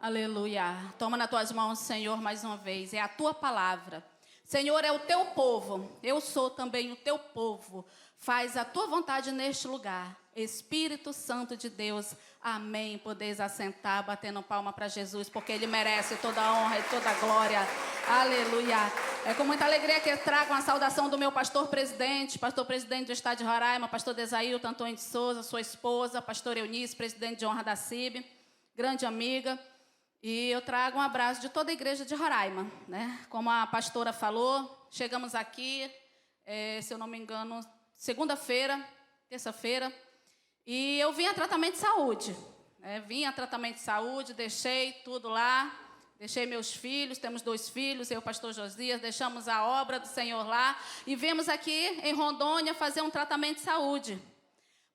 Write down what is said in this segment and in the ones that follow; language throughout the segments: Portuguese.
Aleluia. Toma nas tuas mãos, Senhor, mais uma vez. É a tua palavra. Senhor, é o teu povo. Eu sou também o teu povo. Faz a tua vontade neste lugar. Espírito Santo de Deus. Amém. Podeis assentar, batendo palma para Jesus, porque Ele merece toda a honra e toda a glória. Aleluia. É com muita alegria que eu trago uma saudação do meu pastor presidente do estado de Roraima, pastor Desailton Antônio de Souza, sua esposa, pastor Eunice, presidente de honra da CIB, grande amiga. E eu trago um abraço de toda a igreja de Roraima, né? Como a pastora falou, chegamos aqui, se eu não me engano, terça-feira, e eu vim a tratamento de saúde. Vim a tratamento de saúde, deixei tudo lá, deixei meus filhos, temos 2 filhos, eu e o pastor Josias, deixamos a obra do Senhor lá e viemos aqui em Rondônia fazer um tratamento de saúde.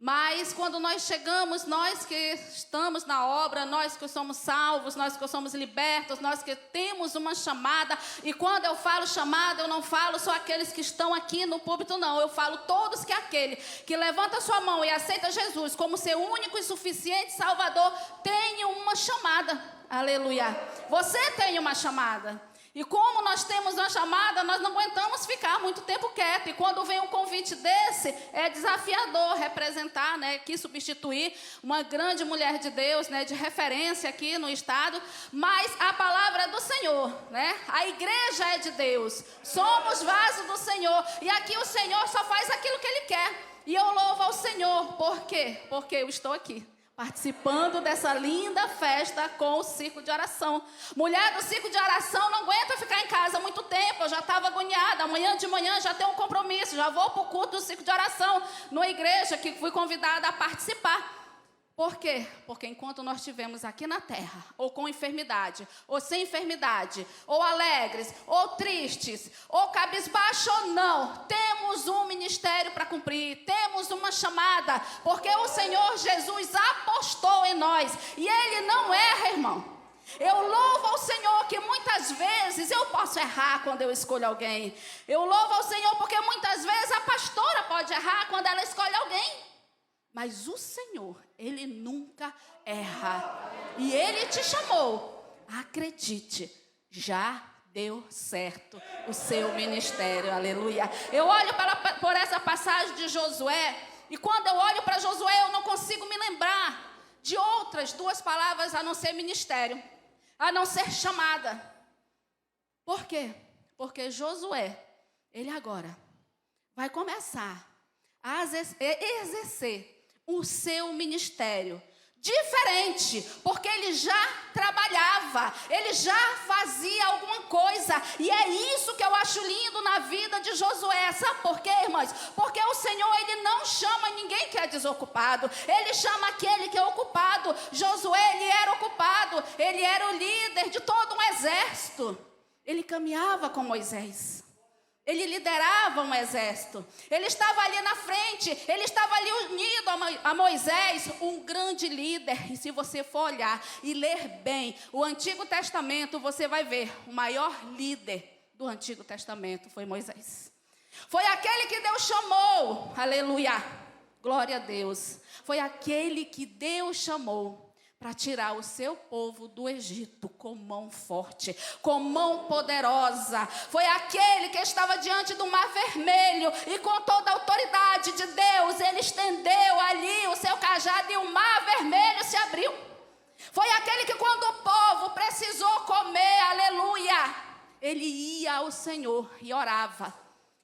Mas quando nós chegamos, nós que estamos na obra, nós que somos salvos, nós que somos libertos, nós que temos uma chamada, e quando eu falo chamada, eu não falo só aqueles que estão aqui no púlpito, não, eu falo todos que aquele que levanta sua mão e aceita Jesus como seu único e suficiente Salvador, tem uma chamada, aleluia, você tem uma chamada. E como nós temos uma chamada, nós não aguentamos ficar muito tempo quieto. E quando vem um convite desse, é desafiador representar, né, aqui substituir uma grande mulher de Deus, né, de referência aqui no estado. Mas a palavra é do Senhor, né? A igreja é de Deus. Somos vasos do Senhor. E aqui o Senhor só faz aquilo que Ele quer. E eu louvo ao Senhor. Por quê? Porque eu estou aqui, participando dessa linda festa com o círculo de oração. Mulher do círculo de oração não aguenta ficar em casa muito tempo. Eu já estava agoniada. Amanhã de manhã já tenho um compromisso. Já vou para o culto do círculo de oração na igreja que fui convidada a participar. Por quê? Porque enquanto nós estivermos aqui na terra, ou com enfermidade, ou sem enfermidade, ou alegres, ou tristes, ou cabisbaixo ou não, temos um ministério para cumprir, temos uma chamada, porque o Senhor Jesus apostou em nós, e Ele não erra, irmão. Eu louvo ao Senhor que muitas vezes eu posso errar quando eu escolho alguém. Eu louvo ao Senhor porque muitas vezes a pastora pode errar quando ela escolhe alguém. Mas o Senhor, Ele nunca erra. E Ele te chamou. Acredite, já deu certo o seu ministério. Aleluia. Eu olho por essa passagem de Josué. E quando eu olho para Josué, eu não consigo me lembrar de outras 2 palavras a não ser ministério, a não ser chamada. Por quê? Porque Josué, ele agora vai começar a exercer o seu ministério diferente, porque ele já trabalhava, ele já fazia alguma coisa, e é isso que eu acho lindo na vida de Josué. Sabe por quê, irmãs? Porque o Senhor, Ele não chama ninguém que é desocupado, Ele chama aquele que é ocupado. Josué, ele era ocupado, ele era o líder de todo um exército, ele caminhava com Moisés. Ele liderava um exército. Ele estava ali na frente. Ele estava ali unido a Moisés, um grande líder. E se você for olhar e ler bem o Antigo Testamento, você vai ver o maior líder do Antigo Testamento foi Moisés. Foi aquele que Deus chamou. Aleluia. Glória a Deus. Foi aquele que Deus chamou para tirar o seu povo do Egito com mão forte, com mão poderosa. Foi aquele que estava diante do Mar Vermelho e com toda a autoridade de Deus, ele estendeu ali o seu cajado e o Mar Vermelho se abriu. Foi aquele que quando o povo precisou comer, aleluia, ele ia ao Senhor e orava.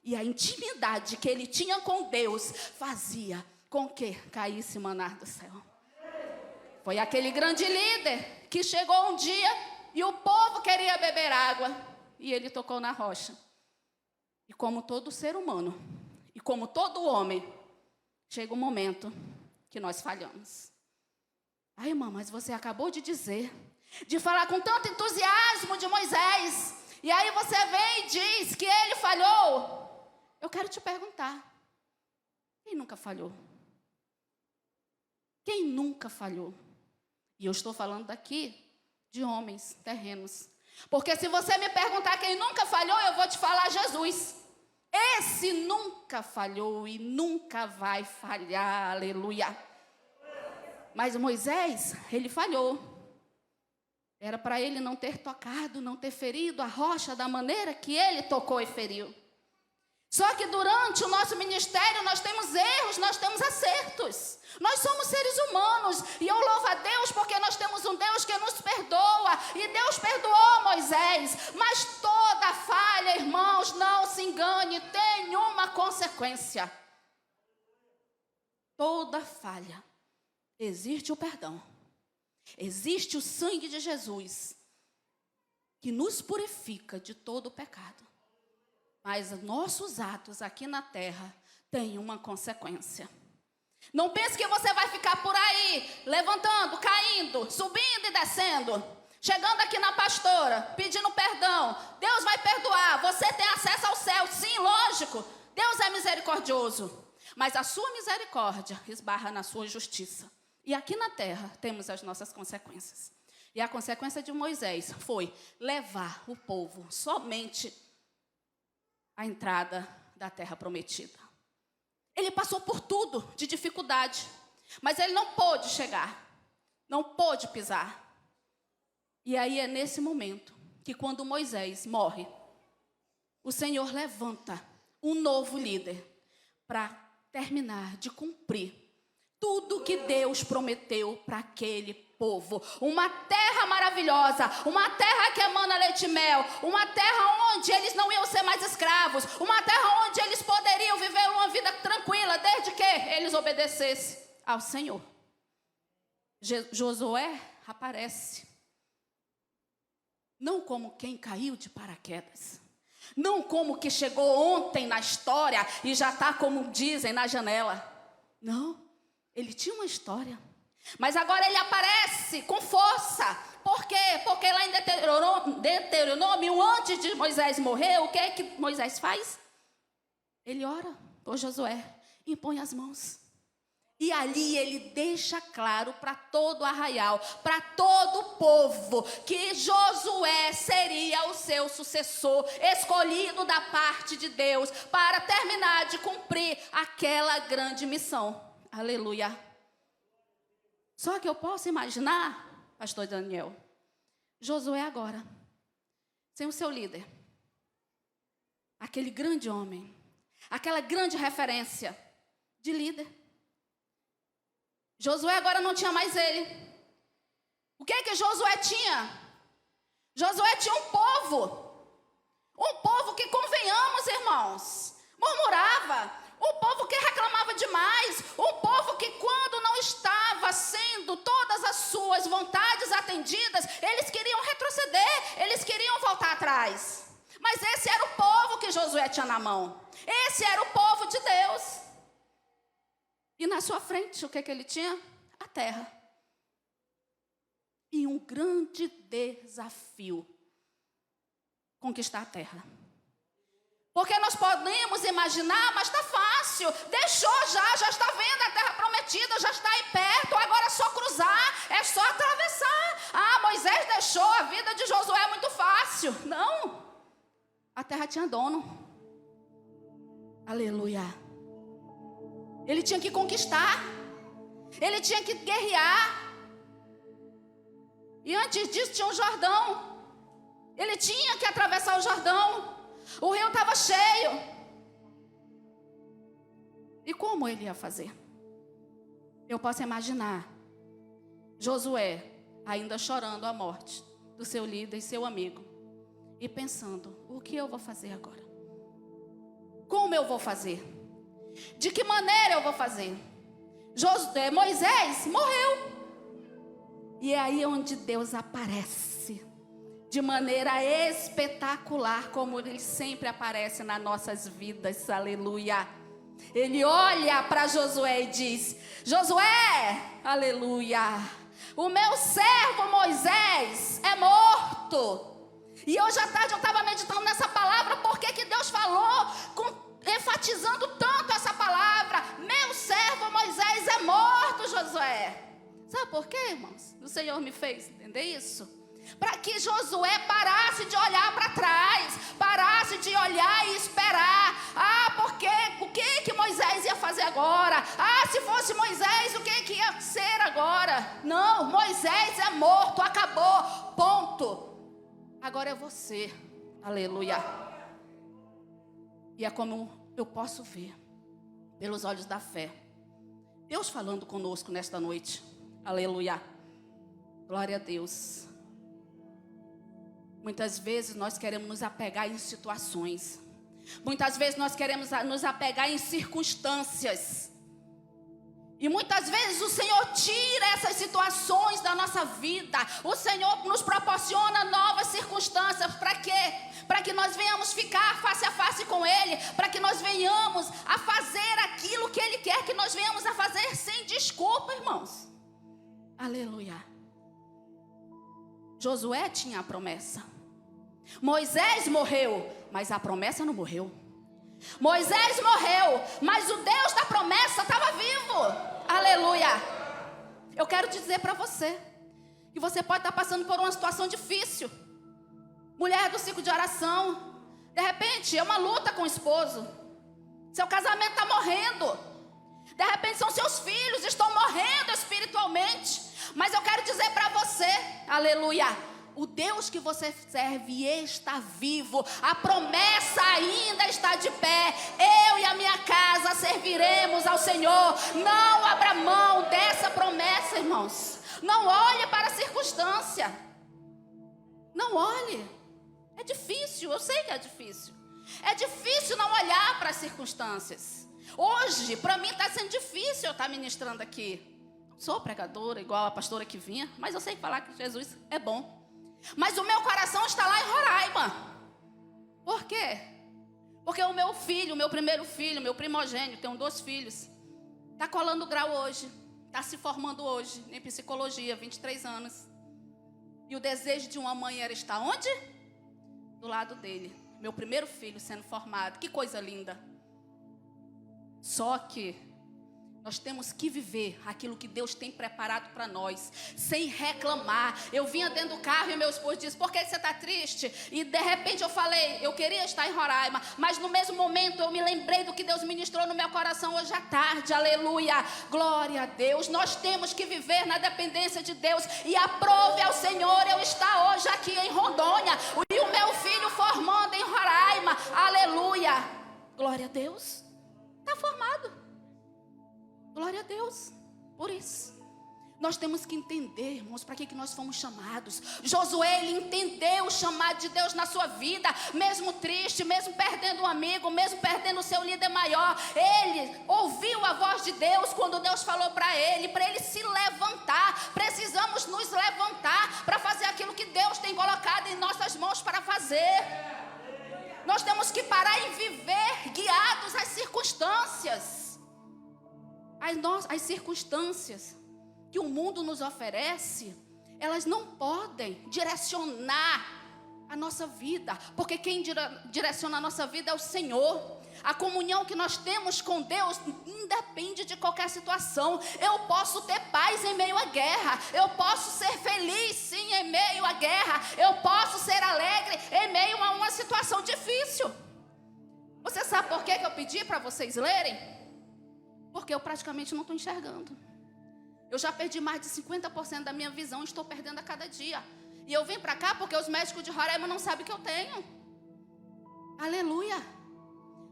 E a intimidade que ele tinha com Deus fazia com que caísse maná do céu. Foi aquele grande líder que chegou um dia e o povo queria beber água. E ele tocou na rocha. E como todo ser humano, e como todo homem, chega um momento que nós falhamos. Ai, irmã, mas você acabou de dizer, de falar com tanto entusiasmo de Moisés. E aí você vem e diz que ele falhou. Eu quero te perguntar, quem nunca falhou? Quem nunca falhou? E eu estou falando daqui de homens terrenos. Porque se você me perguntar quem nunca falhou, eu vou te falar Jesus. Esse nunca falhou e nunca vai falhar, aleluia. Mas Moisés, ele falhou. Era para ele não ter tocado, não ter ferido a rocha da maneira que ele tocou e feriu. Só que durante o nosso ministério nós temos erros, nós temos acertos. Nós somos seres humanos e eu louvo a Deus porque nós temos um Deus que nos perdoa. E Deus perdoou Moisés. Mas toda falha, irmãos, não se engane, tem uma consequência. Toda falha, existe o perdão. Existe o sangue de Jesus que nos purifica de todo o pecado. Mas nossos atos aqui na terra têm uma consequência. Não pense que você vai ficar por aí, levantando, caindo, subindo e descendo, chegando aqui na pastora, pedindo perdão. Deus vai perdoar, você tem acesso ao céu. Sim, lógico, Deus é misericordioso. Mas a sua misericórdia esbarra na sua justiça. E aqui na terra temos as nossas consequências. E a consequência de Moisés foi levar o povo somente a entrada da terra prometida. Ele passou por tudo de dificuldade, mas ele não pôde chegar, não pôde pisar. E aí é nesse momento que quando Moisés morre, o Senhor levanta um novo líder para terminar de cumprir tudo que Deus prometeu para aquele povo. Uma terra maravilhosa, uma terra que emana leite e mel, uma terra onde eles não iam ser mais escravos, uma terra onde eles poderiam viver uma vida tranquila, desde que eles obedecessem ao Senhor. Josué aparece, não como quem caiu de paraquedas, não como que chegou ontem na história e já está, como dizem, na janela. Não, ele tinha uma história. Mas agora ele aparece com força. Por quê? Porque lá em Deuteronômio, antes de Moisés morrer, o que é que Moisés faz? Ele ora por Josué, impõe as mãos. E ali ele deixa claro para todo o arraial, para todo o povo, que Josué seria o seu sucessor, escolhido da parte de Deus, para terminar de cumprir aquela grande missão. Aleluia. Só que eu posso imaginar, pastor Daniel, Josué agora, sem o seu líder, aquele grande homem, aquela grande referência de líder. Josué agora não tinha mais ele. O que é que Josué tinha? Josué tinha um povo que, convenhamos, irmãos, murmurava. Um povo que reclamava demais, um povo que quando não estava sendo todas as suas vontades atendidas, eles queriam retroceder, eles queriam voltar atrás. Mas esse era o povo que Josué tinha na mão, esse era o povo de Deus. E na sua frente, o que ele tinha? A terra. E um grande desafio, conquistar a terra. Porque nós podemos imaginar, mas está fácil. Deixou já está vendo a terra prometida, já está aí perto, agora é só cruzar, é só atravessar. Ah, Moisés deixou, a vida de Josué é muito fácil. Não, a terra tinha dono. Aleluia. Ele tinha que conquistar, ele tinha que guerrear. E antes disso tinha um Jordão. Ele tinha que atravessar o Jordão. O rio estava cheio. E como ele ia fazer? Eu posso imaginar Josué ainda chorando a morte do seu líder e seu amigo, e pensando: o que eu vou fazer agora? Como eu vou fazer? De que maneira eu vou fazer? Moisés morreu. E é aí onde Deus aparece de maneira espetacular, como ele sempre aparece nas nossas vidas. Aleluia. Ele olha para Josué e diz: Josué, aleluia, o meu servo Moisés é morto. E hoje à tarde eu estava meditando nessa palavra, porque que Deus falou, enfatizando tanto essa palavra: meu servo Moisés é morto, Josué. Sabe por quê, irmãos? O Senhor me fez entender isso. Para que Josué parasse de olhar para trás, parasse de olhar e esperar. Ah, porque o que Moisés ia fazer agora? Ah, se fosse Moisés, o que ia ser agora? agora. Não, Moisés é morto, acabou, ponto. Agora é você. Aleluia. E é como eu posso ver, pelos olhos da fé, Deus falando conosco nesta noite. Aleluia. Glória a Deus. Muitas vezes nós queremos nos apegar em situações. Muitas vezes nós queremos nos apegar em circunstâncias. E muitas vezes o Senhor tira essas situações da nossa vida. O Senhor nos proporciona novas circunstâncias. Para quê? Para que nós venhamos ficar face a face com Ele. Para que nós venhamos a fazer aquilo que Ele quer que nós venhamos a fazer sem desculpa, irmãos. Aleluia. Josué tinha a promessa. Moisés morreu, mas a promessa não morreu. Moisés morreu, mas o Deus da promessa estava vivo. Aleluia. Eu quero dizer para você que você pode estar passando por uma situação difícil. Mulher do ciclo de oração, de repente é uma luta com o esposo. Seu casamento está morrendo. De repente são seus filhos, estão morrendo espiritualmente. Mas eu quero dizer para você, aleluia, o Deus que você serve está vivo. A promessa ainda está de pé. Eu e a minha casa serviremos ao Senhor. Não abra mão dessa promessa, irmãos. Não olhe para a circunstância. Não olhe. É difícil, eu sei que é difícil. É difícil não olhar para as circunstâncias. Hoje, para mim está sendo difícil eu estar ministrando aqui. Sou pregadora, igual a pastora que vinha, mas eu sei falar que Jesus é bom. Mas o meu coração está lá em Roraima. Por quê? Porque o meu filho, o meu primeiro filho, meu primogênito, tenho 2 filhos, está colando grau hoje, está se formando hoje em psicologia, 23 anos. E o desejo de uma mãe era estar onde? Do lado dele. Meu primeiro filho sendo formado. Que coisa linda. Só que nós temos que viver aquilo que Deus tem preparado para nós, sem reclamar. Eu vinha dentro do carro e meu esposo disse: por que você está triste? E de repente eu falei, eu queria estar em Roraima, mas no mesmo momento eu me lembrei do que Deus ministrou no meu coração hoje à tarde. Aleluia, glória a Deus. Nós temos que viver na dependência de Deus. E aprove ao Senhor eu estar hoje aqui em Rondônia e o meu filho formando em Roraima. Aleluia, glória a Deus. Está formado. Glória a Deus, por isso. Nós temos que entender, irmãos, para que nós fomos chamados. Josué, ele entendeu o chamado de Deus na sua vida. Mesmo triste, mesmo perdendo um amigo, mesmo perdendo o seu líder maior, ele ouviu a voz de Deus quando Deus falou para ele se levantar. Precisamos nos levantar para fazer aquilo que Deus tem colocado em nossas mãos para fazer. Nós temos que parar e viver guiados às circunstâncias. As circunstâncias que o mundo nos oferece, elas não podem direcionar a nossa vida, porque quem direciona a nossa vida é o Senhor. A comunhão que nós temos com Deus independe de qualquer situação. Eu posso ter paz em meio à guerra, eu posso ser feliz sim em meio à guerra, eu posso ser alegre em meio a uma situação difícil. Você sabe por que eu pedi para vocês lerem? Porque eu praticamente não estou enxergando. Eu já perdi mais de 50% da minha visão, estou perdendo a cada dia. E eu vim para cá porque os médicos de Roraima não sabem o que eu tenho. Aleluia.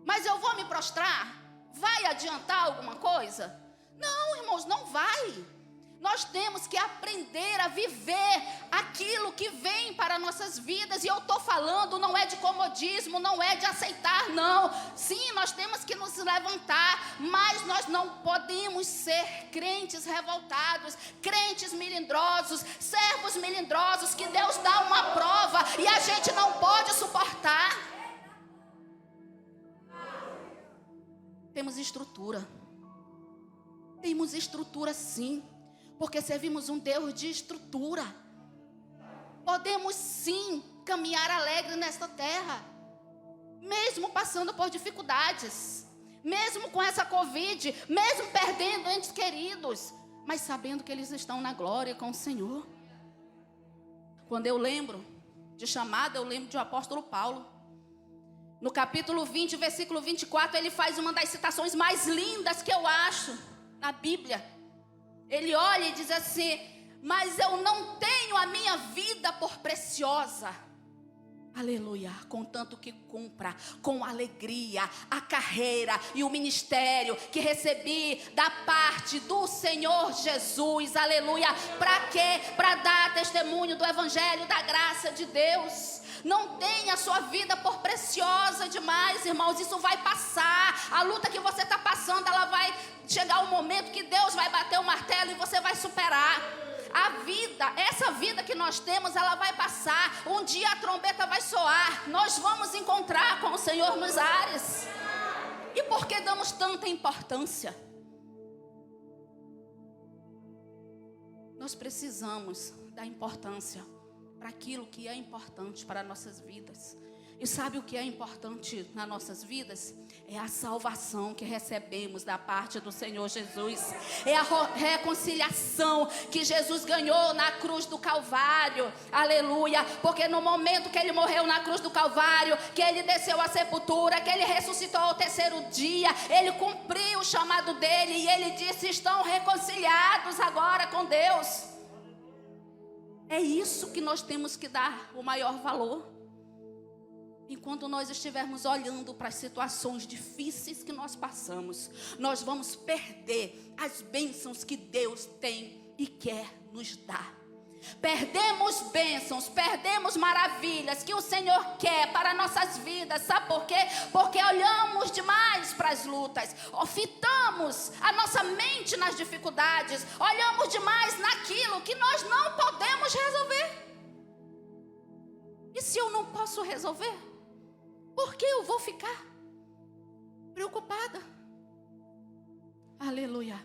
Mas eu vou me prostrar? Vai adiantar alguma coisa? Não, irmãos, não vai. Nós temos que aprender a viver aquilo que vem para nossas vidas. E eu estou falando, não é de comodismo, não é de aceitar, não. Sim, nós temos que nos levantar, mas nós não podemos ser crentes revoltados, crentes melindrosos, servos melindrosos, que Deus dá uma prova e a gente não pode suportar. Temos estrutura. Temos estrutura sim. Porque servimos um Deus de estrutura. Podemos sim caminhar alegre nesta terra, mesmo passando por dificuldades, mesmo com essa Covid, mesmo perdendo entes queridos, mas sabendo que eles estão na glória com o Senhor. Quando eu lembro de chamada, eu lembro do apóstolo Paulo. No capítulo 20, versículo 24, ele faz uma das citações mais lindas que eu acho na Bíblia. Ele olha e diz assim: mas eu não tenho a minha vida por preciosa. Aleluia, contanto que cumpra com alegria a carreira e o ministério que recebi da parte do Senhor Jesus. Aleluia, para quê? Para dar testemunho do evangelho, da graça de Deus. Não tenha a sua vida por preciosa demais, irmãos. Isso vai passar. A luta que você está passando, ela vai chegar um momento que Deus vai bater o martelo e você vai superar. A vida, essa vida que nós temos, ela vai passar. Um dia a trombeta vai soar. Nós vamos encontrar com o Senhor nos ares. E por que damos tanta importância? Nós precisamos dar importância para aquilo que é importante para nossas vidas. E sabe o que é importante nas nossas vidas? É a salvação que recebemos da parte do Senhor Jesus. É a reconciliação que Jesus ganhou na cruz do Calvário. Aleluia. Porque no momento que Ele morreu na cruz do Calvário, que Ele desceu à sepultura, que Ele ressuscitou ao terceiro dia, Ele cumpriu o chamado dEle e Ele disse: estão reconciliados agora com Deus. É isso que nós temos que dar o maior valor. Enquanto nós estivermos olhando para as situações difíceis que nós passamos, nós vamos perder as bênçãos que Deus tem e quer nos dar. Perdemos bênçãos, perdemos maravilhas que o Senhor quer para nossas vidas. Sabe por quê? Porque olhamos demais para as lutas, fitamos a nossa mente nas dificuldades, olhamos demais naquilo que nós não podemos resolver. E se eu não posso resolver, por que eu vou ficar preocupada? Aleluia.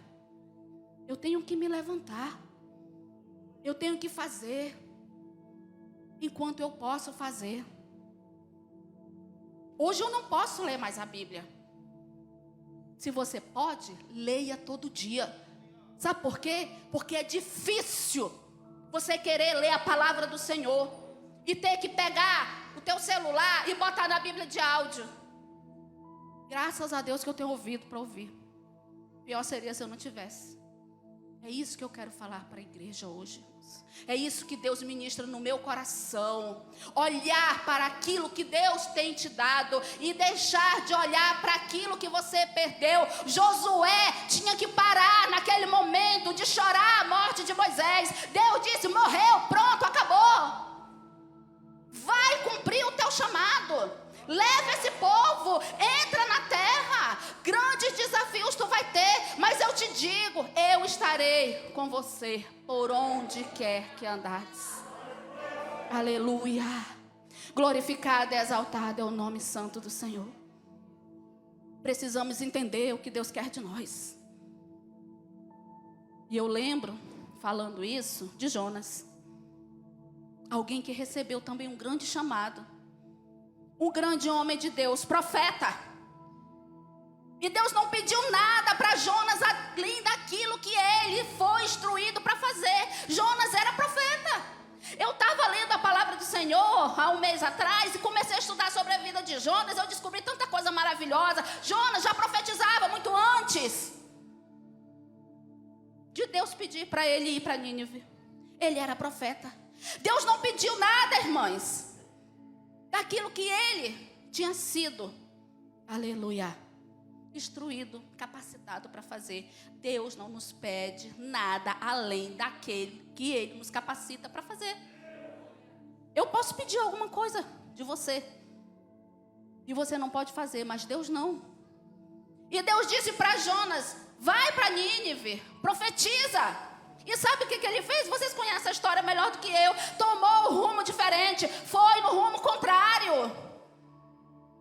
Eu tenho que me levantar. Eu tenho que fazer enquanto eu posso fazer. Hoje eu não posso ler mais a Bíblia. Se você pode, leia todo dia. Sabe por quê? Porque é difícil você querer ler a palavra do Senhor e ter que pegar o teu celular e botar na Bíblia de áudio. Graças a Deus que eu tenho ouvido para ouvir. Pior seria se eu não tivesse. É isso que eu quero falar para a igreja hoje. É isso que Deus ministra no meu coração. Olhar para aquilo que Deus tem te dado e deixar de olhar para aquilo que você perdeu. Josué tinha que parar naquele momento de chorar a morte de Moisés. Deus disse: morreu, pronto, acabou. Vai cumprir o teu chamado. Leva esse povo, entra na terra. Grandes desafios tu vai ter, mas eu te digo, eu estarei com você por onde quer que andares. Aleluia. Glorificado e exaltado é o nome santo do Senhor. Precisamos entender o que Deus quer de nós. E eu lembro, falando isso, de Jonas. Alguém que recebeu também um grande chamado. Um grande homem de Deus, profeta. E Deus não pediu nada para Jonas além daquilo que ele foi instruído para fazer. Jonas era profeta. Eu estava lendo a palavra do Senhor há um mês atrás e comecei a estudar sobre a vida de Jonas. Eu descobri tanta coisa maravilhosa. Jonas já profetizava muito antes de Deus pedir para ele ir para Nínive. Ele era profeta. Deus não pediu nada, irmãs, daquilo que ele tinha sido, aleluia, instruído, capacitado para fazer. Deus não nos pede nada além daquele que ele nos capacita para fazer. Eu posso pedir alguma coisa de você e você não pode fazer, mas Deus não. E Deus disse para Jonas: vai para Nínive, profetiza. E sabe o que ele fez? Vocês conhecem a história melhor do que eu. Tomou um rumo diferente, foi no rumo contrário.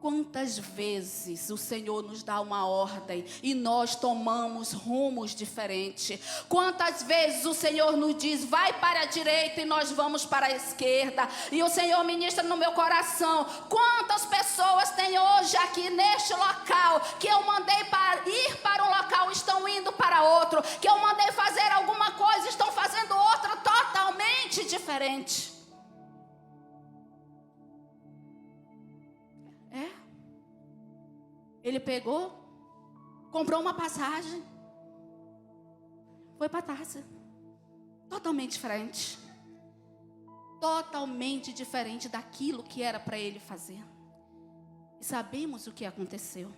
Quantas vezes o Senhor nos dá uma ordem e nós tomamos rumos diferentes? Quantas vezes o Senhor nos diz: vai para a direita, e nós vamos para a esquerda? E o Senhor ministra no meu coração: quantas pessoas tem hoje aqui neste local que eu mandei para ir para um local, estão indo para outro, que eu mandei fazer alguma coisa, estão fazendo outra totalmente diferente. Ele pegou, comprou uma passagem, foi para Társia. Totalmente diferente. Totalmente diferente daquilo que era para ele fazer. E sabemos o que aconteceu.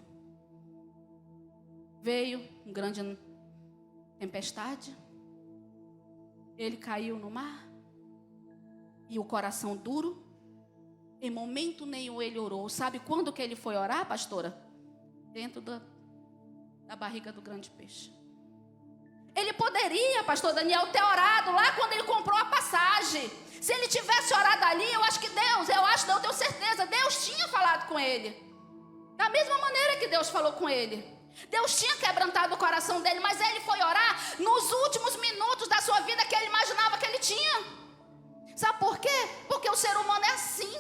Veio uma grande tempestade. Ele caiu no mar. E o coração duro. Em momento nenhum ele orou. Sabe quando que ele foi orar, pastora? Dentro da barriga do grande peixe. Ele poderia, pastor Daniel, ter orado lá quando ele comprou a passagem. Se ele tivesse orado ali, eu tenho certeza, Deus tinha falado com ele. Da mesma maneira que Deus falou com ele. Deus tinha quebrantado o coração dele, mas ele foi orar nos últimos minutos da sua vida que ele imaginava que ele tinha. Sabe por quê? Porque o ser humano é assim.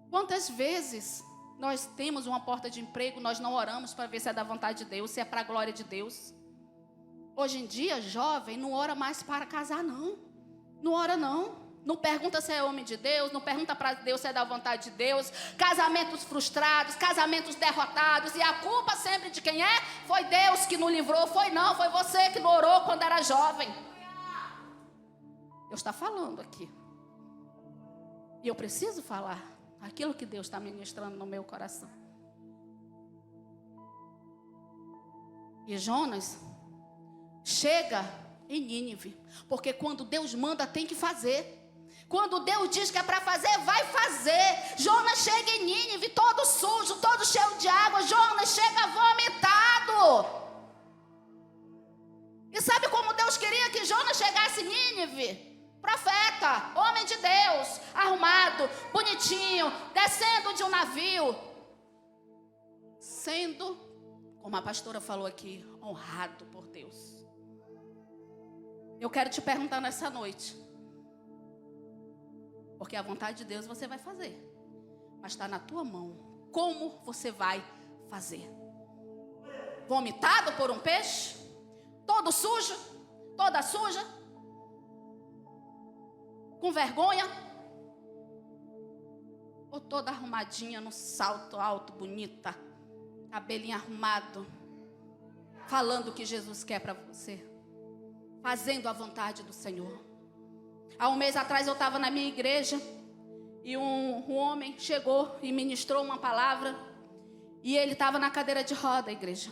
Quantas vezes nós temos uma porta de emprego, nós não oramos para ver se é da vontade de Deus, se é para a glória de Deus. Hoje em dia, jovem não ora mais para casar, não. Não ora, não. Não pergunta se é homem de Deus, não pergunta para Deus se é da vontade de Deus. Casamentos frustrados, casamentos derrotados. E a culpa sempre de quem é? Foi Deus que não livrou. Foi você que não orou quando era jovem. Deus está falando aqui. E eu preciso falar aquilo que Deus está ministrando no meu coração. E Jonas chega em Nínive, porque quando Deus manda tem que fazer. Quando Deus diz que é para fazer, vai fazer. Jonas chega em Nínive todo sujo, todo cheio de água. Jonas chega vomitado. E sabe como Deus queria que Jonas chegasse em Nínive? Profeta, homem de Deus, arrumado, bonitinho, descendo de um navio, sendo, como a pastora falou aqui, honrado por Deus. Eu quero te perguntar nessa noite, porque a vontade de Deus você vai fazer, mas está na tua mão, como você vai fazer? Vomitado por um peixe? Todo sujo? Toda suja? Com vergonha? Ou toda arrumadinha no salto alto, bonita, cabelinho arrumado, falando o que Jesus quer para você, fazendo a vontade do Senhor. Há um mês atrás eu estava na minha igreja e um homem chegou e ministrou uma palavra e ele estava na cadeira de roda, igreja.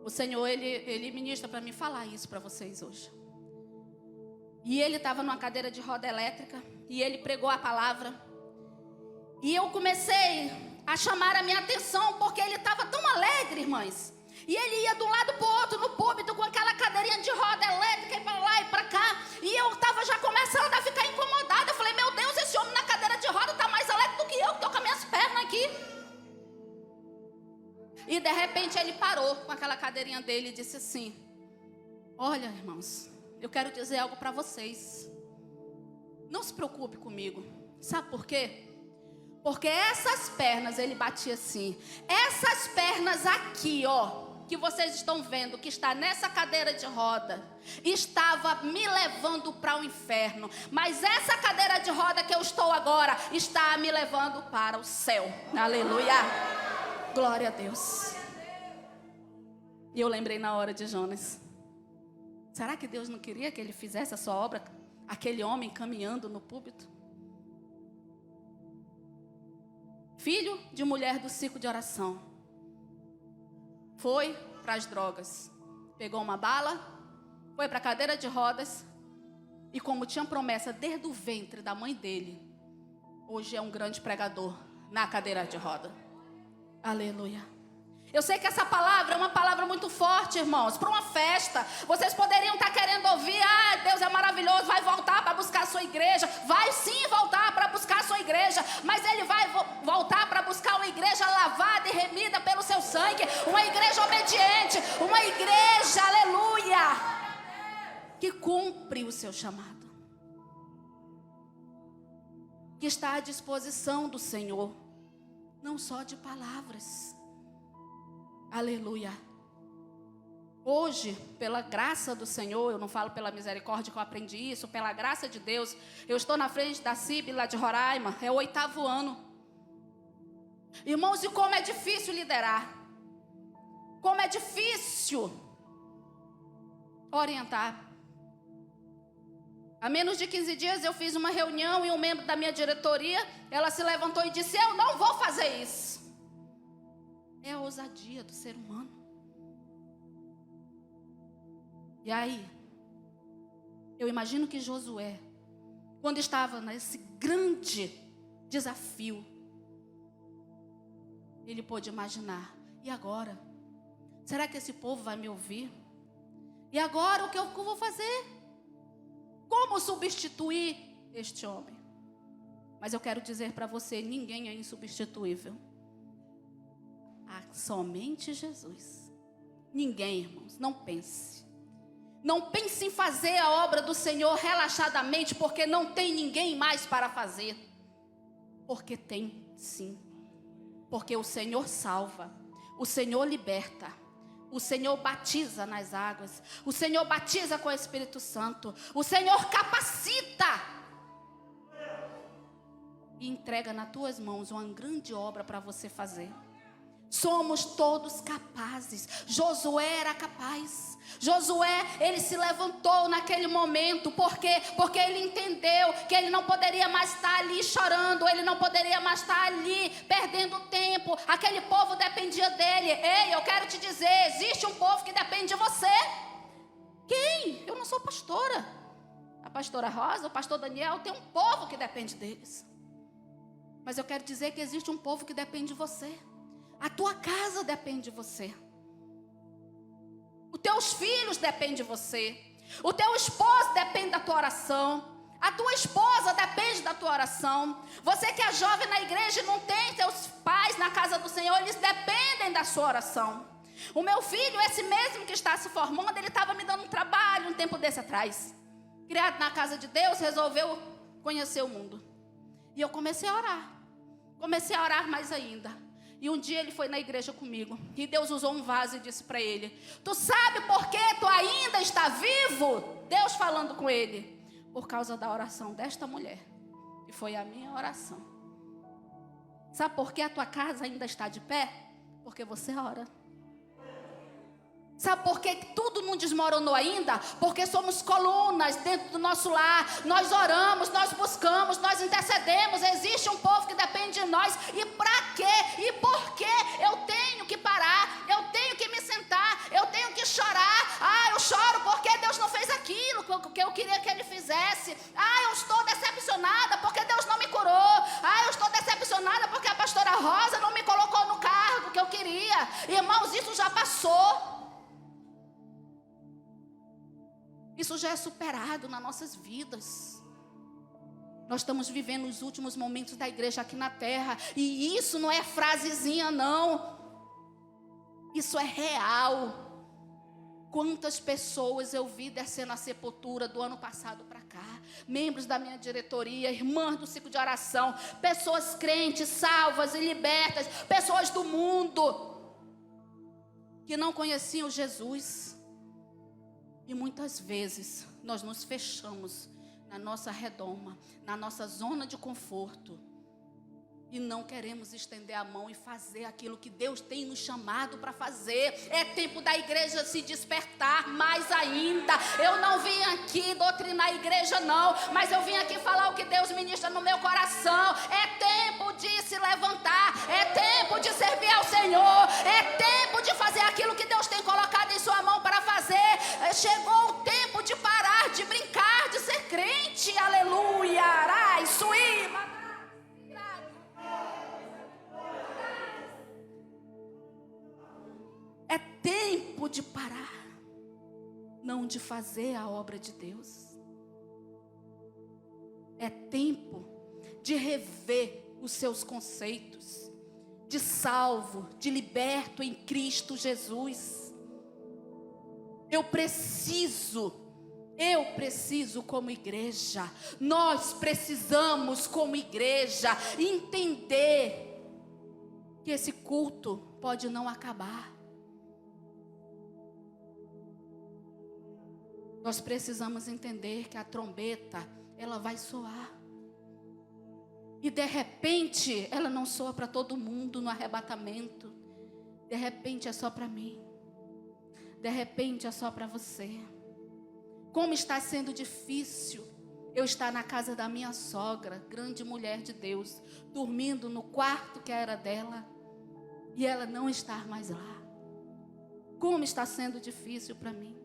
O Senhor, ele ministra para mim falar isso para vocês hoje. E ele estava numa cadeira de roda elétrica e ele pregou a palavra. E eu comecei a chamar a minha atenção porque ele estava tão alegre, irmãs. E ele ia de um lado para o outro no púlpito com aquela cadeirinha de roda elétrica e para lá e para cá. E eu estava já começando a ficar incomodada. Eu falei, meu Deus, esse homem na cadeira de roda está mais alegre do que eu, que estou com as minhas pernas aqui. E de repente ele parou com aquela cadeirinha dele e disse assim, olha, irmãos, eu quero dizer algo para vocês. Não se preocupe comigo. Sabe por quê? Porque essas pernas, ele batia assim, essas pernas aqui, ó, que vocês estão vendo, que está nessa cadeira de roda, estava me levando para o inferno. Mas essa cadeira de roda que eu estou agora, está me levando para o céu. Aleluia. Glória a Deus. E eu lembrei na hora de Jonas. Será que Deus não queria que ele fizesse a sua obra? Aquele homem caminhando no púlpito. Filho de mulher do ciclo de oração. Foi para as drogas. Pegou uma bala. Foi para a cadeira de rodas. E como tinha promessa desde o ventre da mãe dele, hoje é um grande pregador na cadeira de roda. Aleluia. Eu sei que essa palavra é uma palavra muito forte, irmãos, para uma festa. Vocês poderiam estar querendo ouvir, Deus é maravilhoso, vai voltar para buscar a sua igreja. Vai sim voltar para buscar a sua igreja, mas Ele vai voltar para buscar uma igreja lavada e remida pelo seu sangue. Uma igreja obediente, uma igreja, aleluia, que cumpre o seu chamado. Que está à disposição do Senhor, não só de palavras. Aleluia. Hoje, pela graça do Senhor, eu não falo pela misericórdia que eu aprendi isso, pela graça de Deus, eu estou na frente da CIB lá de Roraima, é o 8º ano. Irmãos, e como é difícil liderar. Como é difícil orientar. Há menos de 15 dias eu fiz uma reunião e um membro da minha diretoria, ela se levantou e disse: eu não vou fazer isso. É a ousadia do ser humano. E aí, eu imagino que Josué, quando estava nesse grande desafio, ele pôde imaginar: e agora? Será que esse povo vai me ouvir? E agora o que eu vou fazer? Como substituir este homem? Mas eu quero dizer para você, ninguém é insubstituível. Há somente Jesus. Ninguém, irmãos, não pense. Não pense em fazer a obra do Senhor relaxadamente, porque não tem ninguém mais para fazer. Porque tem sim. Porque o Senhor salva, o Senhor liberta, o Senhor batiza nas águas, o Senhor batiza com o Espírito Santo, o Senhor capacita e entrega nas tuas mãos uma grande obra para você fazer. Somos todos capazes. Josué era capaz. Josué, ele se levantou naquele momento. Por quê? Porque ele entendeu que ele não poderia mais estar ali chorando. Ele não poderia mais estar ali perdendo tempo. Aquele povo dependia dele. Ei, eu quero te dizer, existe um povo que depende de você. Quem? Eu não sou pastora. A pastora Rosa, o pastor Daniel, tem um povo que depende deles. Mas eu quero dizer que existe um povo que depende de você. A tua casa depende de você. Os teus filhos dependem de você. O teu esposo depende da tua oração. A tua esposa depende da tua oração. Você que é jovem na igreja e não tem teus pais na casa do Senhor, eles dependem da sua oração. O meu filho, esse mesmo que está se formando, ele estava me dando um trabalho um tempo desse atrás. Criado na casa de Deus, resolveu conhecer o mundo. E eu comecei a orar. Comecei a orar mais ainda. E um dia ele foi na igreja comigo. E Deus usou um vaso e disse para ele: tu sabe por que tu ainda está vivo? Deus falando com ele. Por causa da oração desta mulher. E foi a minha oração. Sabe por que a tua casa ainda está de pé? Porque você ora. Sabe por que tudo não desmoronou ainda? Porque somos colunas dentro do nosso lar. Nós oramos, nós buscamos, nós intercedemos. Existe um povo que depende de nós. E para quê? E por quê? Eu tenho que parar. Eu tenho que me sentar. Eu tenho que chorar. Ah, eu choro porque Deus não fez aquilo que eu queria que Ele fizesse. Ah, eu estou decepcionada porque Deus não me curou. Ah, eu estou decepcionada porque a pastora Rosa não me colocou no cargo que eu queria. Irmãos, isso já passou. Isso já é superado nas nossas vidas. Nós estamos vivendo os últimos momentos da igreja aqui na terra. E isso não é frasezinha, não. Isso é real. Quantas pessoas eu vi descer na sepultura do ano passado para cá. Membros da minha diretoria, irmãs do ciclo de oração. Pessoas crentes, salvas e libertas. Pessoas do mundo que não conheciam Jesus. E muitas vezes nós nos fechamos na nossa redoma, na nossa zona de conforto. E não queremos estender a mão e fazer aquilo que Deus tem nos chamado para fazer. É tempo da igreja se despertar mais ainda. Eu não vim aqui doutrinar a igreja não, mas eu vim aqui falar o que Deus ministra no meu coração. É tempo de se levantar, é tempo de servir ao Senhor, é tempo de fazer aquilo que Deus tem colocado em sua mão para fazer. Chegou o tempo de parar de brincar, de ser crente. Aleluia. Arai, suíma. É tempo de parar, não de fazer a obra de Deus. É tempo de rever os seus conceitos de salvo, de liberto em Cristo Jesus. Eu preciso como igreja, nós precisamos como igreja entender que esse culto pode não acabar. Nós precisamos entender que a trombeta, ela vai soar. E de repente, ela não soa para todo mundo no arrebatamento. De repente é só para mim. De repente é só para você. Como está sendo difícil eu estar na casa da minha sogra, grande mulher de Deus, dormindo no quarto que era dela, e ela não estar mais lá. Como está sendo difícil para mim.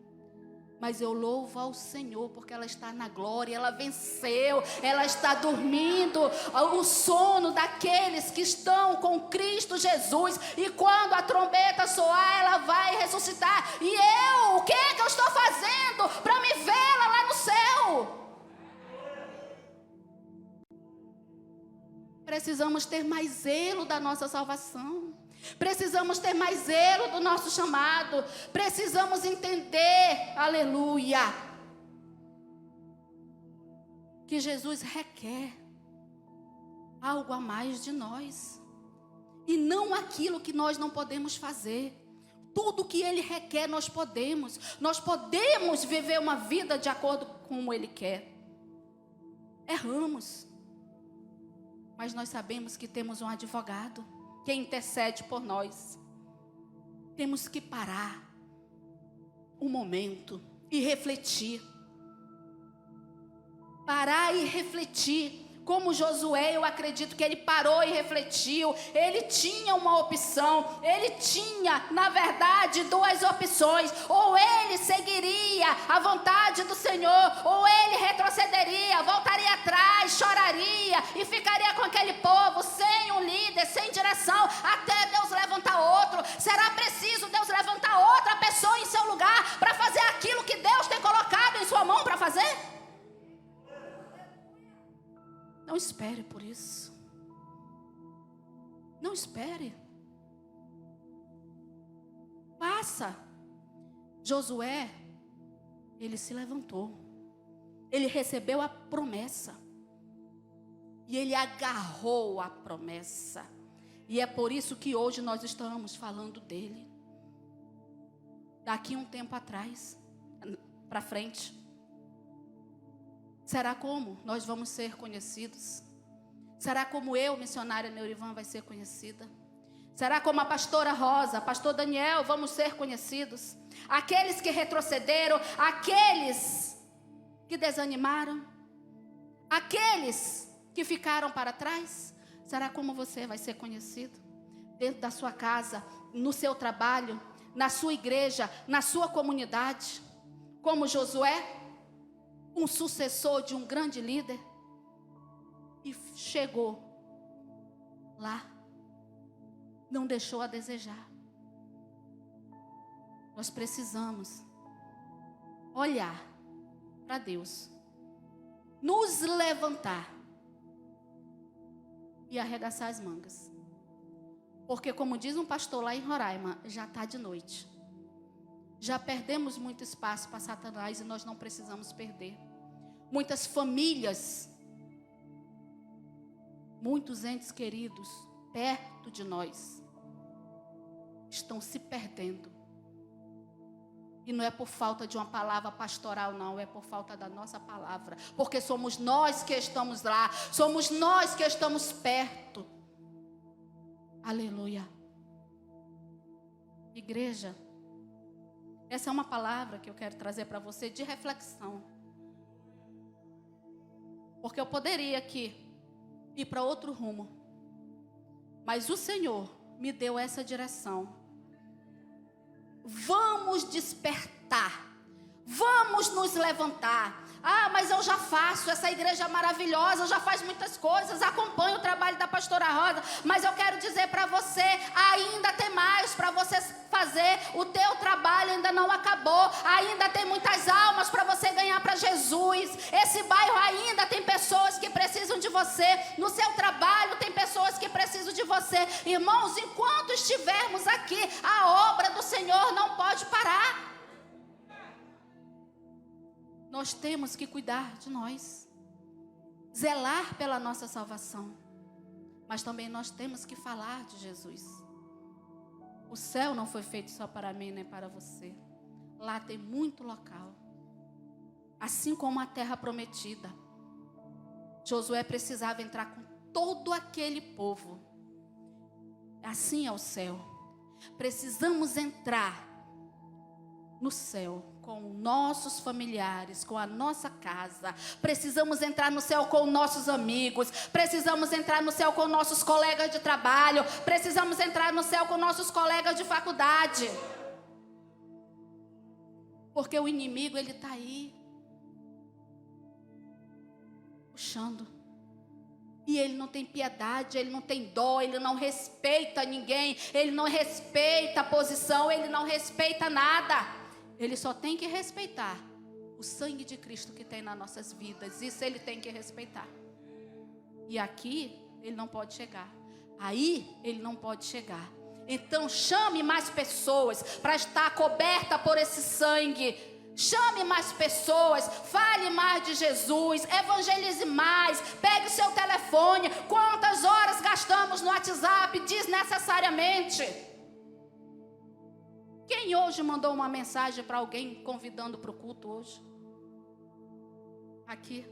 Mas eu louvo ao Senhor, porque ela está na glória, ela venceu, ela está dormindo o sono daqueles que estão com Cristo Jesus. E quando a trombeta soar, ela vai ressuscitar. E eu, o que é que eu estou fazendo para me vê-la lá no céu? Precisamos ter mais zelo da nossa salvação. Precisamos ter mais zelo do nosso chamado. Precisamos entender, aleluia, que Jesus requer algo a mais de nós. E não aquilo que nós não podemos fazer. Tudo que Ele requer nós podemos. Nós podemos viver uma vida de acordo com como Ele quer. Erramos. Mas nós sabemos que temos um advogado que intercede por nós. Temos que parar um momento e refletir. Parar e refletir. Como Josué, eu acredito que ele parou e refletiu. Ele tinha uma opção. Ele tinha, na verdade, duas opções. Ou ele seguiria a vontade do Senhor, ou ele retrocederia, voltaria atrás, choraria e ficaria com aquele povo sem um líder, sem direção, até Deus levantar outro. Será preciso Deus levantar outra pessoa em seu lugar para fazer aquilo que Deus tem colocado em sua mão para fazer? Não espere por isso. Não espere. Faça. Josué, ele se levantou. Ele recebeu a promessa. E ele agarrou a promessa. E é por isso que hoje nós estamos falando dele. Daqui um tempo atrás, para frente. Será como nós vamos ser conhecidos? Será como eu, missionária Neurivan, vai ser conhecida? Será como a pastora Rosa, pastor Daniel, vamos ser conhecidos? Aqueles que retrocederam, aqueles que desanimaram, aqueles que ficaram para trás, será como você vai ser conhecido? Dentro da sua casa, no seu trabalho, na sua igreja, na sua comunidade, como Josué, um sucessor de um grande líder, e chegou lá, não deixou a desejar. Nós precisamos olhar para Deus, nos levantar e arregaçar as mangas, porque como diz um pastor lá em Roraima, já está de noite. Já perdemos muito espaço para Satanás e nós não precisamos perder. Muitas famílias, muitos entes queridos perto de nós estão se perdendo. E não é por falta de uma palavra pastoral, não, é por falta da nossa palavra. Porque somos nós que estamos lá, somos nós que estamos perto. Aleluia. Igreja, essa é uma palavra que eu quero trazer para você de reflexão. Porque eu poderia aqui ir para outro rumo. Mas o Senhor me deu essa direção. Vamos despertar. Vamos nos levantar. Ah, mas eu já faço, essa igreja maravilhosa, já faz muitas coisas, acompanho o trabalho da pastora Rosa, mas eu quero dizer para você, ainda tem mais para você fazer, o teu trabalho ainda não acabou, ainda tem muitas almas para você ganhar para Jesus, esse bairro ainda tem pessoas que precisam de você, no seu trabalho tem pessoas que precisam de você, irmãos, enquanto estivermos aqui, a obra do Senhor não pode parar. Nós temos que cuidar de nós, zelar pela nossa salvação, mas também nós temos que falar de Jesus. O céu não foi feito só para mim nem para você. Lá tem muito local, assim como a terra prometida. Josué precisava entrar com todo aquele povo. Assim é o céu. Precisamos entrar no céu com nossos familiares, com a nossa casa. Precisamos entrar no céu com nossos amigos. Precisamos entrar no céu com nossos colegas de trabalho. Precisamos entrar no céu com nossos colegas de faculdade. Porque o inimigo, ele está aí, puxando. E ele não tem piedade, ele não tem dó, ele não respeita ninguém, ele não respeita a posição, ele não respeita nada. Ele só tem que respeitar o sangue de Cristo que tem nas nossas vidas. Isso ele tem que respeitar. E aqui ele não pode chegar. Aí ele não pode chegar. Então chame mais pessoas para estar coberta por esse sangue. Chame mais pessoas, fale mais de Jesus, evangelize mais, pegue o seu telefone. Quantas horas gastamos no WhatsApp desnecessariamente? Quem hoje mandou uma mensagem para alguém convidando para o culto hoje? Aqui.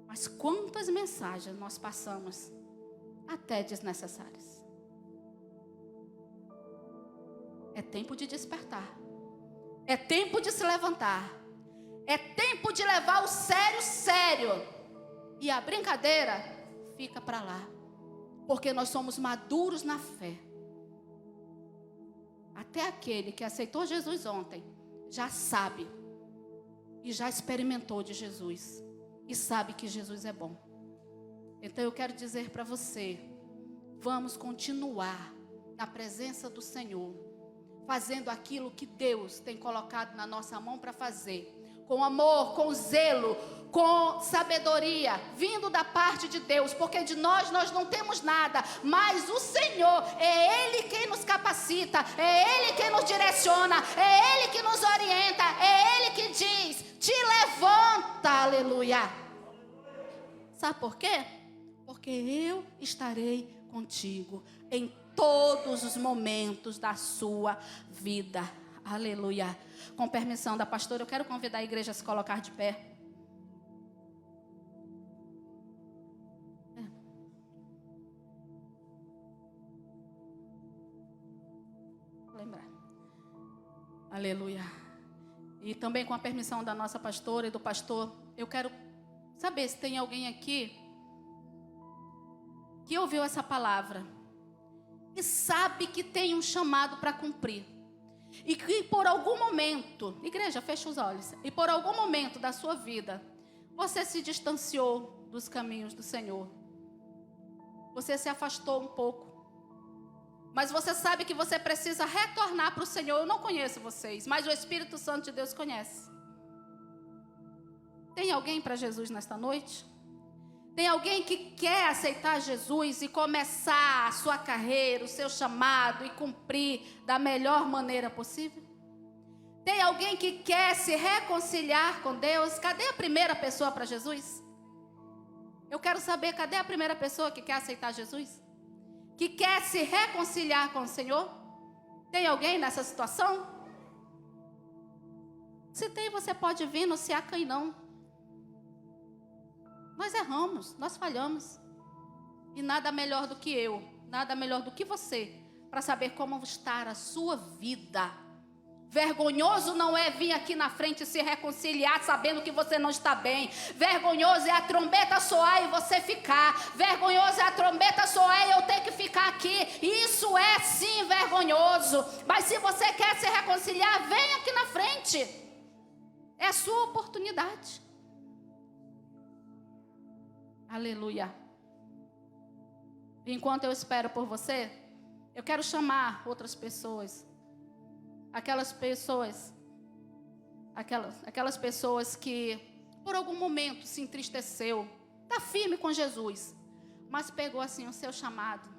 Mas quantas mensagens nós passamos, até desnecessárias? É tempo de despertar. É tempo de se levantar. É tempo de levar o sério, sério. E a brincadeira fica para lá. Porque nós somos maduros na fé. Até aquele que aceitou Jesus ontem já sabe e já experimentou de Jesus e sabe que Jesus é bom. Então eu quero dizer para você, vamos continuar na presença do Senhor, fazendo aquilo que Deus tem colocado na nossa mão para fazer, com amor, com zelo, com sabedoria, vindo da parte de Deus, porque de nós não temos nada, mas o Senhor, é Ele quem nos capacita, é Ele quem nos direciona, é Ele que nos orienta, é Ele que diz, te levanta, aleluia. Sabe por quê? Porque eu estarei contigo em todos os momentos da sua vida, aleluia. Com permissão da pastora, eu quero convidar a igreja a se colocar de pé. Lembrar. Aleluia. E também com a permissão da nossa pastora e do pastor, eu quero saber se tem alguém aqui que ouviu essa palavra e sabe que tem um chamado para cumprir. E que por algum momento, igreja, fecha os olhos, e por algum momento da sua vida, você se distanciou dos caminhos do Senhor. Você se afastou um pouco. Mas você sabe que você precisa retornar para o Senhor. Eu não conheço vocês, mas o Espírito Santo de Deus conhece. Tem alguém para Jesus nesta noite? Tem alguém que quer aceitar Jesus e começar a sua carreira, o seu chamado e cumprir da melhor maneira possível? Tem alguém que quer se reconciliar com Deus? Cadê a primeira pessoa para Jesus? Eu quero saber, cadê a primeira pessoa que quer aceitar Jesus? Que quer se reconciliar com o Senhor? Tem alguém nessa situação? Se tem, você pode vir, não se acanhe não. Nós erramos, nós falhamos. E nada melhor do que eu, nada melhor do que você, para saber como está a sua vida. Vergonhoso não é vir aqui na frente e se reconciliar sabendo que você não está bem. Vergonhoso é a trombeta soar e você ficar. Vergonhoso é a trombeta soar e eu ter que ficar aqui. Isso é sim vergonhoso. Mas se você quer se reconciliar, vem aqui na frente. É a sua oportunidade. Aleluia. Enquanto eu espero por você, eu quero chamar outras pessoas. Aquelas pessoas que por algum momento se entristeceu, está firme com Jesus, mas pegou assim o seu chamado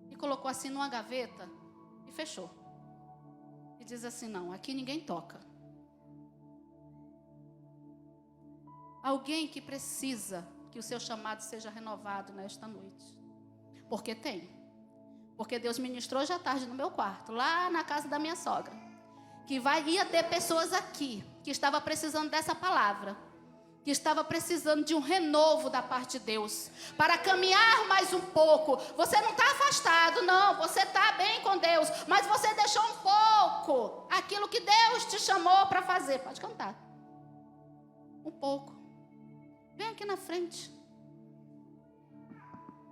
e colocou assim numa gaveta e fechou. E diz assim, não, aqui ninguém toca. Alguém que precisa que o seu chamado seja renovado nesta noite. Porque tem. Porque Deus ministrou hoje à tarde no meu quarto, lá na casa da minha sogra. Que ia ter pessoas aqui que estavam precisando dessa palavra. Que estava precisando de um renovo da parte de Deus. Para caminhar mais um pouco. Você não está afastado, não. Você está bem com Deus. Mas você deixou um pouco aquilo que Deus te chamou para fazer. Pode cantar. Um pouco. Vem aqui na frente.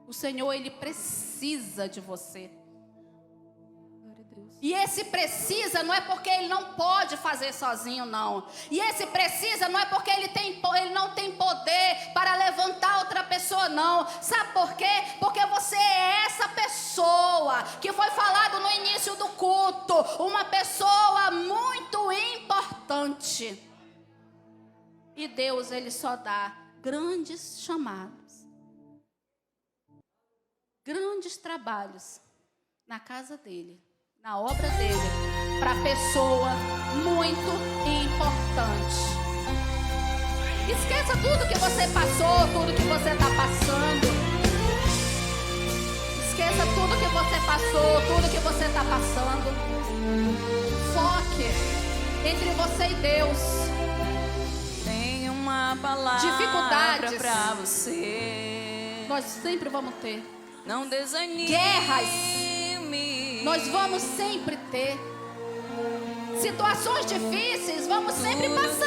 O Senhor, Ele precisa de você. E esse precisa não é porque Ele não pode fazer sozinho, não. E esse precisa não é porque Ele não tem poder para levantar outra pessoa, não. Sabe por quê? Porque você é essa pessoa que foi falado no início do culto. Uma pessoa muito importante. E Deus, Ele só dá grandes chamados, grandes trabalhos na casa dEle, na obra dEle, para pessoa muito importante. Esqueça tudo que você passou, tudo que você está passando. Esqueça tudo que você passou, tudo que você está passando. Foque entre você e Deus. Tenho uma palavra Dificuldades para você. Nós sempre vamos ter. Não desanime. Guerras nós vamos sempre ter. Situações difíceis vamos sempre passar.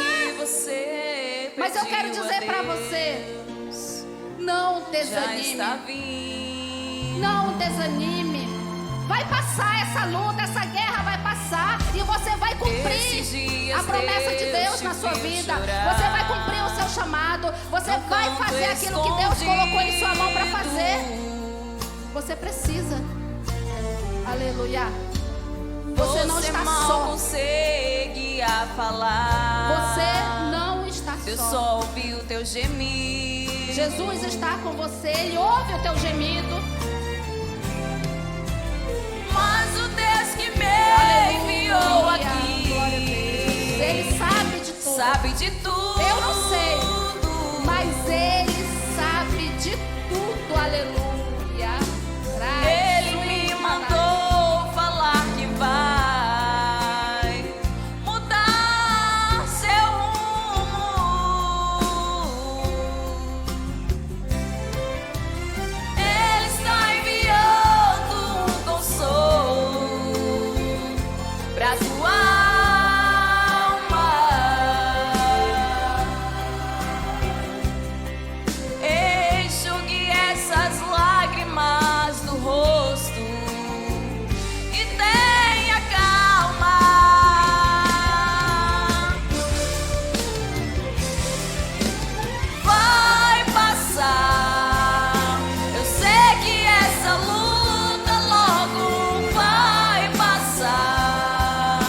Mas eu quero dizer para você, não desanime. Não desanime. Vai passar essa luta, essa guerra vai passar e você vai cumprir a promessa de Deus na sua vida. Você vai cumprir o seu chamado. Você vai fazer aquilo que Deus colocou em sua mão para fazer. Você precisa. Aleluia. Você não está só. Consegue a falar. Você não está só. Eu só ouvi o teu gemido. Jesus está com você. Ele ouve o teu gemido. Mas o Deus que me enviou aqui, glória a Deus. Ele sabe de tudo. Sabe de tudo. Eu não sei, mas Ele sabe de tudo. Aleluia. Ele me mandou falar que vai mudar seu rumo. Ele está enviando um consolo pra sua alma. Enxugue essas lágrimas do rosto e tenha calma. Vai passar. Eu sei que essa luta logo vai passar.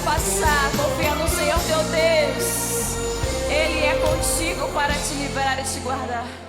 passar. Confia no Senhor teu Deus. Ele é contigo para te livrar e te guardar.